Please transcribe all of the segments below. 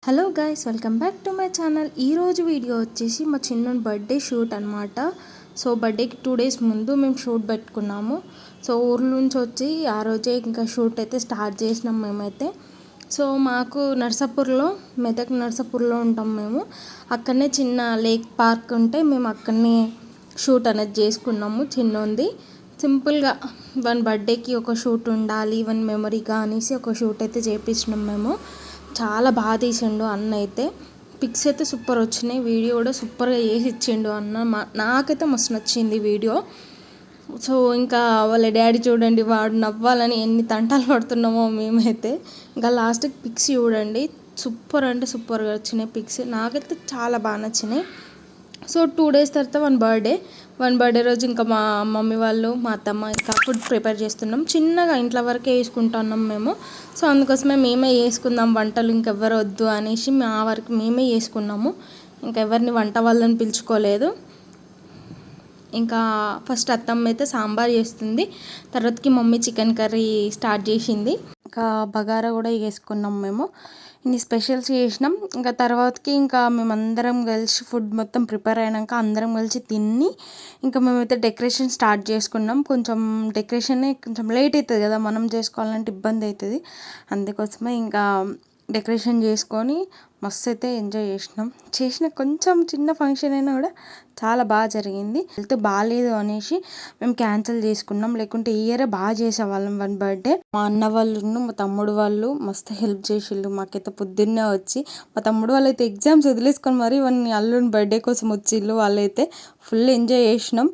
Hello guys, welcome back to my channel. ఈరోజు video వచ్చేసి మా చిన్న బర్త్డే షూట్ అనమాట. సో బర్త్డేకి 2 days ముందు మేము షూట్ పెట్టుకున్నాము. సో ఊర్ల నుంచి వచ్చి ఆ రోజే ఇంకా షూట్ అయితే స్టార్ట్ చేసినాం మేమైతే. సో మాకు నర్సాపూర్లో, మెదక్ నర్సాపూర్లో ఉంటాం మేము. అక్కడనే చిన్న లేక్ పార్క్ ఉంటే మేము అక్కడనే షూట్ అనేది చేసుకున్నాము. చిన్నది సింపుల్గా వన్ బర్త్డేకి ఒక షూట్ ఉండాలి, వన్ మెమరీగా అనేసి ఒక షూట్ అయితే చేపించినాం మేము. చాలా బాగా తీసిండు అన్న అయితే. పిక్స్ అయితే సూపర్ వచ్చినాయి, వీడియో కూడా సూపర్గా చేసి ఇచ్చిండు అన్న. నాకైతే మస్తు నచ్చింది వీడియో. సో ఇంకా వాళ్ళ డాడీ చూడండి, వాడు నవ్వాలని ఎన్ని తంటాలు పడుతున్నామో మేమైతే. ఇంకా లాస్ట్కి పిక్స్ చూడండి, సూపర్ అంటే సూపర్గా వచ్చినాయి పిక్స్. నాకైతే చాలా బాగా నచ్చినాయి. సో 2 days తర్వాత వన్ బర్త్డే రోజు ఇంకా మా మమ్మీ వాళ్ళు, మా అత్తమ్మ ఇంకా ఫుడ్ ప్రిపేర్ చేస్తున్నాం. చిన్నగా ఇంట్లో వరకే వేసుకుంటున్నాం మేము. సో అందుకోసమే మేమే వేసుకుందాం వంటలు, ఇంకెవ్వరు వద్దు అనేసి మా వరకు మేమే వేసుకున్నాము. ఇంకెవరిని వంట వాళ్ళని పిలుచుకోలేదు. ఇంకా ఫస్ట్ అత్తమ్మ అయితే సాంబార్ చేస్తుంది, తర్వాతకి మమ్మీ చికెన్ కర్రీ స్టార్ట్ చేసింది. ఇంకా బగారా కూడా వేసుకున్నాం మేము. ఇన్ని స్పెషల్స్ చేసినాం. ఇంకా తర్వాతకి ఇంకా మేమందరం కలిసి ఫుడ్ మొత్తం ప్రిపేర్ అయినాక అందరం కలిసి తిని ఇంకా మేమైతే డెకరేషన్ స్టార్ట్ చేసుకున్నాం. డెకరేషనే కొంచెం లేట్ అవుతుంది కదా, మనం చేసుకోవాలంటే ఇబ్బంది అవుతుంది. అందుకోసమే ఇంకా డెకరేషన్ చేసుకొని మస్తు అయితే ఎంజాయ్ చేసిన కొంచెం చిన్న ఫంక్షన్ అయినా కూడా చాలా బాగా జరిగింది. హెల్త్ బాగాలేదు అనేసి మేము క్యాన్సిల్ చేసుకున్నాం, లేకుంటే ఈ ఇయరే బాగా చేసేవాళ్ళం వన్ బర్త్డే. మా అన్న వాళ్ళు, మా తమ్ముడు వాళ్ళు మస్తు హెల్ప్ చేసిళ్ళు మాకైతే. పొద్దున్నే వచ్చి మా తమ్ముడు వాళ్ళైతే ఎగ్జామ్స్ వదిలేసుకొని మరి వాళ్ళని అల్లుని బర్త్డే కోసం వచ్చిళ్ళు. వాళ్ళైతే ఫుల్ ఎంజాయ్ చేసినాం.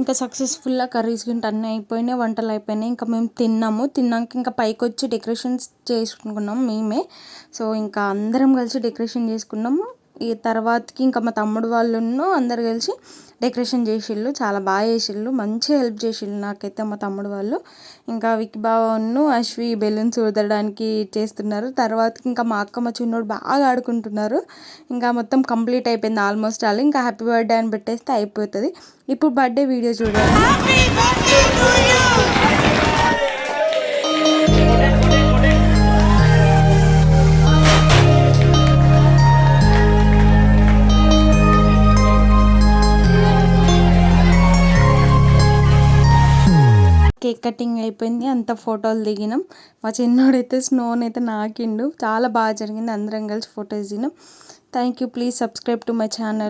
ఇంకా సక్సెస్ఫుల్గా కర్రీస్ గింట అన్నీ అయిపోయినాయి, వంటలు అయిపోయినాయి. ఇంకా మేము తిన్నాక ఇంకా పైకి వచ్చి డెకరేషన్స్ చేసుకున్నాం మేమే. సో ఇంకా అందరం కలిసి డెకరేషన్ చేసుకున్నాము. ఈ తర్వాతకి ఇంకా మా తమ్ముడు వాళ్ళు అందరు కలిసి డెకరేషన్ చేసిళ్ళు. చాలా బాగా చేసిళ్ళు, మంచిగా హెల్ప్ చేసిళ్ళు నాకైతే మా తమ్ముడు వాళ్ళు. ఇంకా విక్కీ బావను అశ్వి బెలూన్స్ ఊదడానికి చేస్తున్నారు. తర్వాతకి ఇంకా మా అక్క, మా చిన్నోడు బాగా ఆడుకుంటున్నారు. ఇంకా మొత్తం కంప్లీట్ అయిపోయింది ఆల్మోస్ట్. అలా ఇంకా హ్యాపీ బర్త్డే అని పెట్టేస్తే అయిపోతుంది. ఇప్పుడు బర్త్డే వీడియో చూడండి. కేక్ కటింగ్ అయిపోయింది, అంత ఫోటోలు దిగినాం. మా చిన్నోడైతే స్నోనైతే నాకిండు. చాలా బాగా జరిగింది, అందరం కలిసి ఫోటోస్ దిగినాం. Thank you. Please subscribe to my channel.